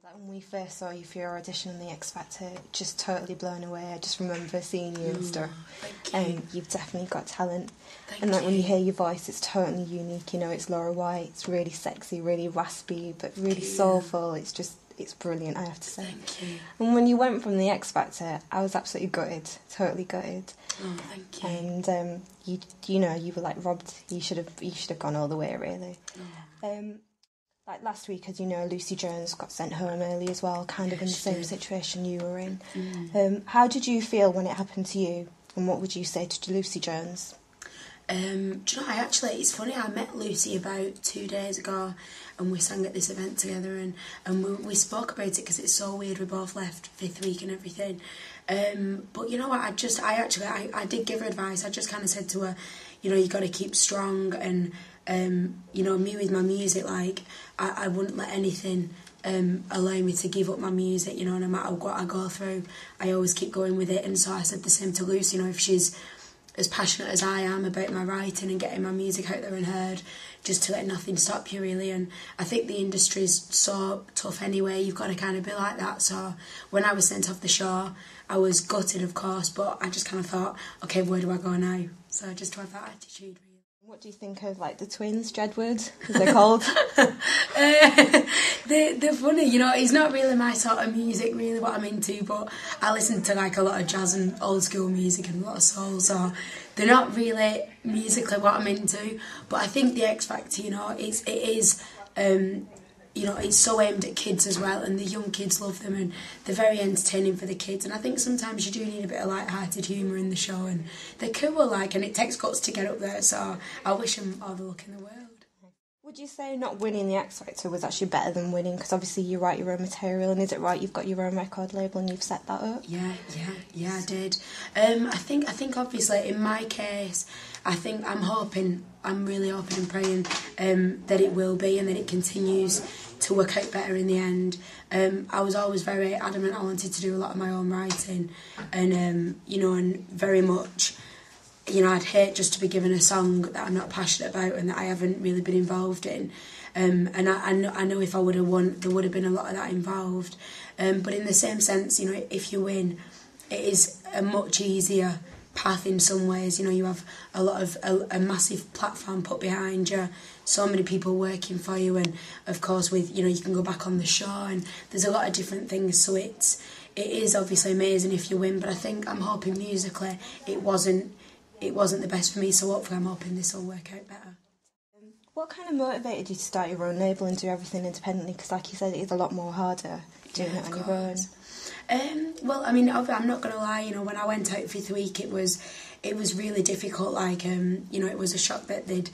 Like when we first saw you for your audition on the X Factor, just totally blown away. I just remember seeing you and stuff. Thank you. You've definitely got talent. Thank you. When you hear your voice, it's totally unique. You know, it's Laura White. It's really sexy, really raspy, but really soulful. It's brilliant, I have to say. Thank you. And when you went from the X Factor, I was absolutely gutted, totally gutted. Oh, thank you. And you were like robbed. You should have gone all the way, really. Oh. Like last week, as you know, Lucy Jones got sent home early as well, kind of in the same situation you were in. How did you feel when it happened to you, and what would you say to Lucy Jones? Do you know, it's funny, I met Lucy about 2 days ago and we sang at this event together and we spoke about it because it's so weird, we both left fifth week and everything. But you know what, I did give her advice. I just kind of said to her, you know, you got to keep strong and, you know, me with my music, like, I wouldn't let anything allow me to give up my music, you know, no matter what I go through, I always keep going with it. And so I said the same to Lucy, you know, if she's as passionate as I am about my writing and getting my music out there and heard, just to let nothing stop you, really. And I think the industry's so tough anyway, you've got to kind of be like that. So when I was sent off the show, I was gutted, of course, but I just kind of thought, okay, where do I go now? So just to have that attitude, really. What do you think of, like, the twins, Jedward, as they're called? They're funny, you know, it's not really my sort of music, really, what I'm into, but I listen to, like, a lot of jazz and old school music and a lot of soul, so they're not really musically what I'm into, but I think the X Factor, you know, it is you know, it's so aimed at kids as well, and the young kids love them, and they're very entertaining for the kids. And I think sometimes you do need a bit of light-hearted humour in the show, and they're cool, like, and it takes guts to get up there. So I wish them all the luck in the world. Would you say not winning the X Factor was actually better than winning? Because obviously you write your own material, and is it right you've got your own record label and you've set that up? Yeah, I did. I think obviously in my case, I'm really hoping and praying that it will be and that it continues to work out better in the end. I was always very adamant I wanted to do a lot of my own writing, and you know, and very much, you know, I'd hate just to be given a song that I'm not passionate about and that I haven't really been involved in. And I know if I would have won, there would have been a lot of that involved. But in the same sense, you know, if you win, it is a much easier path in some ways. You know, you have a lot of a massive platform put behind you, so many people working for you, and of course with, you know, you can go back on the show and there's a lot of different things, so it is obviously amazing if you win. But I think I'm hoping musically it wasn't the best for me, so hopefully I'm hoping this will work out better. What kind of motivated you to start your own label and do everything independently? Because like you said, it is a lot more harder doing it on your own. Well, I mean, I'm not going to lie, you know, when I went out fifth week, it was really difficult, like, you know, it was a shock that they'd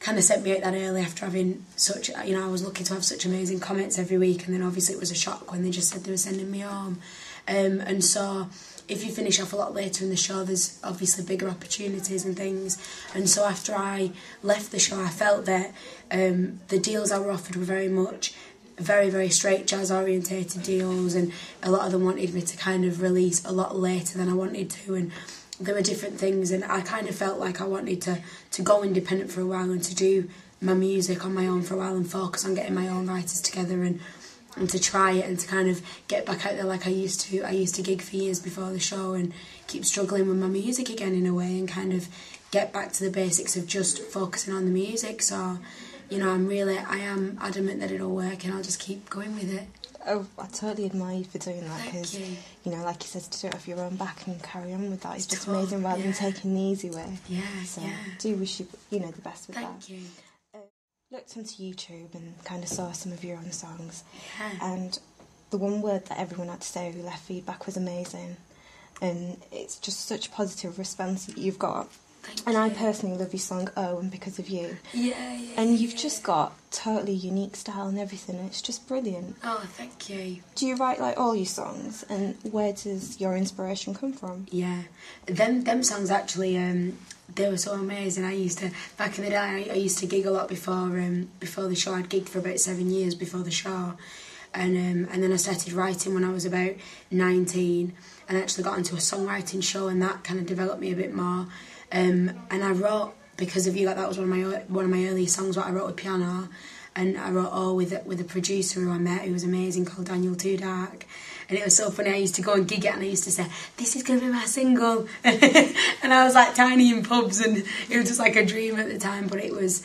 kind of sent me out that early after having such, you know, I was lucky to have such amazing comments every week, and then obviously it was a shock when they just said they were sending me home. And so if you finish off a lot later in the show, there's obviously bigger opportunities and things. And so after I left the show, I felt that the deals I were offered were very much very, very straight jazz orientated deals, and a lot of them wanted me to kind of release a lot later than I wanted to, and there were different things, and I kind of felt like I wanted to go independent for a while and to do my music on my own for a while and focus on getting my own writers together and to try it and to kind of get back out there like I used to. I used to gig for years before the show and keep struggling with my music again in a way, and kind of get back to the basics of just focusing on the music. So, you know, I am adamant that it'll work, and I'll just keep going with it. Oh, I totally admire you for doing that, because, you know, like you said, to do it off your own back and carry on with that is just amazing, rather than taking the easy way. Yeah, so I do wish you know, the best with that. Thank you. Looked onto YouTube and kind of saw some of your own songs, Yeah. and the one word that everyone had to say who left feedback was amazing, and it's just such a positive response that you've got. Thank and you. I personally love your song "Oh" and "Because of You." Yeah. And you've just got totally unique style and everything, and it's just brilliant. Oh, thank you. Do you write like all your songs, and where does your inspiration come from? Yeah, them songs actually, they were so amazing. I used to, back in the day, I used to gig a lot before the show. I'd gigged for about 7 years before the show, and then I started writing when I was about 19, and I actually got into a songwriting show, and that kind of developed me a bit more. And I wrote "Because of You," like that was one of my early songs what I wrote with piano, and I wrote all with a producer who I met, who was amazing, called Daniel Too Dark. And it was so funny, I used to go and gig it and I used to say, this is going to be my single. And I was like tiny in pubs and it was just like a dream at the time, but it was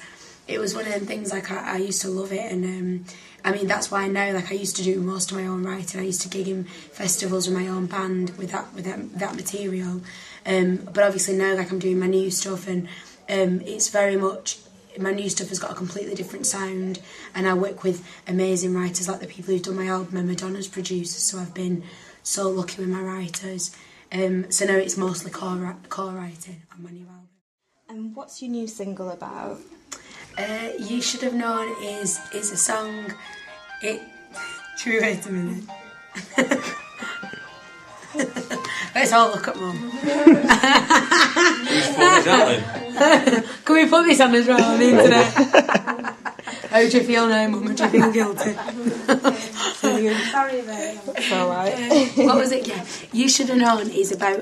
one of them things, like I used to love it. And I mean, that's why now, like, I used to do most of my own writing. I used to gig in festivals with my own band with that material. But obviously now, like, I'm doing my new stuff, and it's very much, my new stuff has got a completely different sound, and I work with amazing writers like the people who've done my album, and Madonna's producers, so I've been so lucky with my writers. So now it's mostly co-writing on my new album. And what's your new single about? You Should Have Known is a song. Should we wait a minute? Let's all look at Mum. Can we put this on as well on the internet? How do you feel now, Mum? Do you feel guilty? Sorry, babe. It's alright. What was it? Yeah, You Should Have Known is about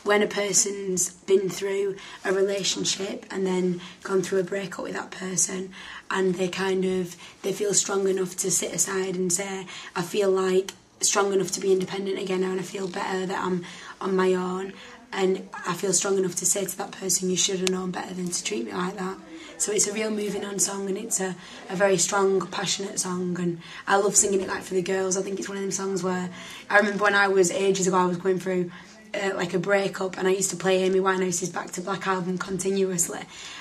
when a person's been through a relationship and then gone through a breakup with that person, and they feel strong enough to sit aside and say, I feel like strong enough to be independent again now, and I feel better that I'm on my own, and I feel strong enough to say to that person, you should have known better than to treat me like that. So it's a real moving on song, and it's a very strong, passionate song, and I love singing it like for the girls. I think it's one of them songs where I remember when I was ages ago, I was going through like a breakup, and I used to play Amy Winehouse's Back to Black album continuously,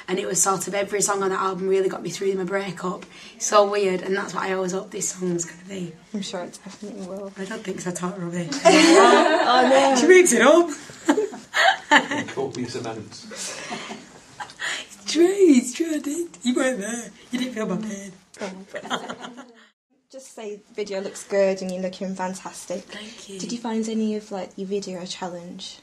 and it was sort of every song on that album really got me through my breakup. So weird, and that's what I always hope this song's going to be. I'm sure it definitely will. I don't think so, talk rubbish. Oh no, she makes it up. Copious amounts. It's true, I did. You weren't there. You didn't feel my pain. Just say the video looks good and you're looking fantastic. Thank you. Did you find any of like your video challenge?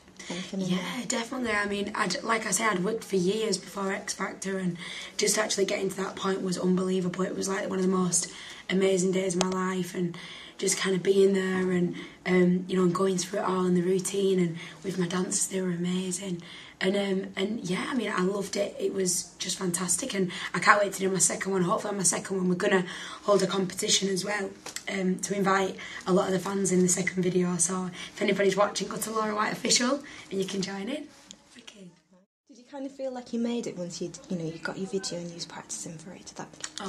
Yeah, definitely. I mean, like I said, I'd worked for years before XFactor, and just actually getting to that point was unbelievable. It was like one of the most amazing days of my life, and just kind of being there and you know, going through it all in the routine, and with my dancers, they were amazing. And yeah, I mean, I loved it. It was just fantastic, and I can't wait to do my second one. Hopefully on my second one we're going to hold a competition as well, to invite a lot of the fans in the second video. So if anybody's watching, go to Laura White Official and you can join in. Okay. Did you kind of feel like you made it once you got your video and you was practising for it? Did that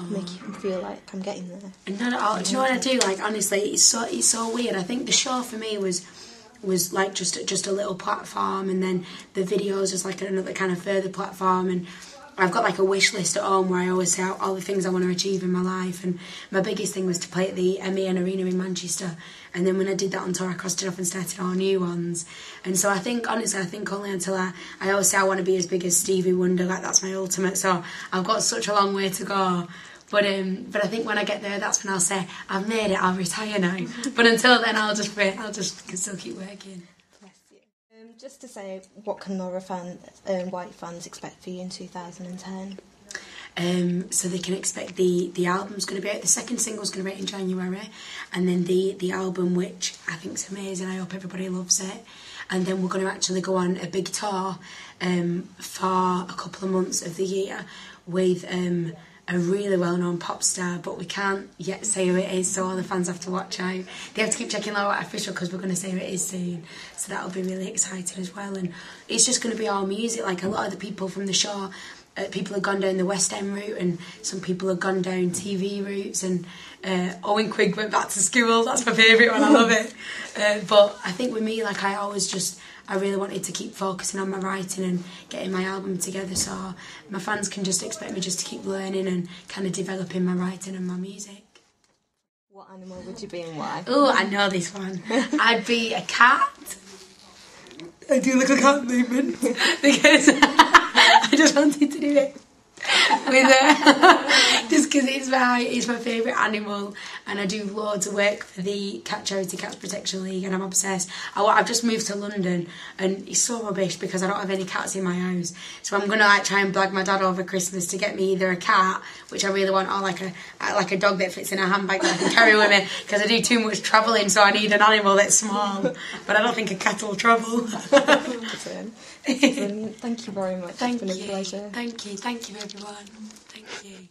make you feel like I'm getting there? Not at all. Do you know what I do? Like, honestly, it's so weird. I think the show for me was like just a little platform, and then the videos was like another kind of further platform, and I've got like a wish list at home where I always say out all the things I want to achieve in my life, and my biggest thing was to play at the MEN Arena in Manchester, and then when I did that on tour I crossed it off and started all new ones. And so I think, honestly, only until I always say I want to be as big as Stevie Wonder, like that's my ultimate, so I've got such a long way to go. But I think when I get there, that's when I'll say, I've made it, I'll retire now. But until then, I'll just still keep working. Bless you. Just to say, what can Laura White fans expect for you in 2010? So they can expect the album's going to be out. The second single's going to be out in January, and then the album, which I think is amazing. I hope everybody loves it. And then we're going to actually go on a big tour for a couple of months of the year with a really well-known pop star, but we can't yet say who it is, so all the fans have to watch out. They have to keep checking Laura White Official, because we're going to say who it is soon, so that'll be really exciting as well. And it's just going to be all music. Like, a lot of the people from the show, people have gone down the West End route, and some people have gone down TV routes, and Owen Quigg went back to school. That's my favourite one, I love it. But I think with me, like, I really wanted to keep focusing on my writing and getting my album together, so my fans can just expect me just to keep learning and kind of developing my writing and my music. What animal would you be and why? Oh, I know this one. I'd be a cat. I do look like a cat movement because I just wanted to do it with just because it's my favourite animal, and I do loads of work for the charity Cats Protection League, and I'm obsessed. I've just moved to London, and it's so rubbish because I don't have any cats in my house, so I'm gonna like try and blag my dad over Christmas to get me either a cat, which I really want, or like a dog that fits in a handbag that I can carry with me, because I do too much travelling, so I need an animal that's small, but I don't think a cat will travel. Brilliant. Thank you very much. Thank it's been you. A pleasure. Thank you everyone. Thank you.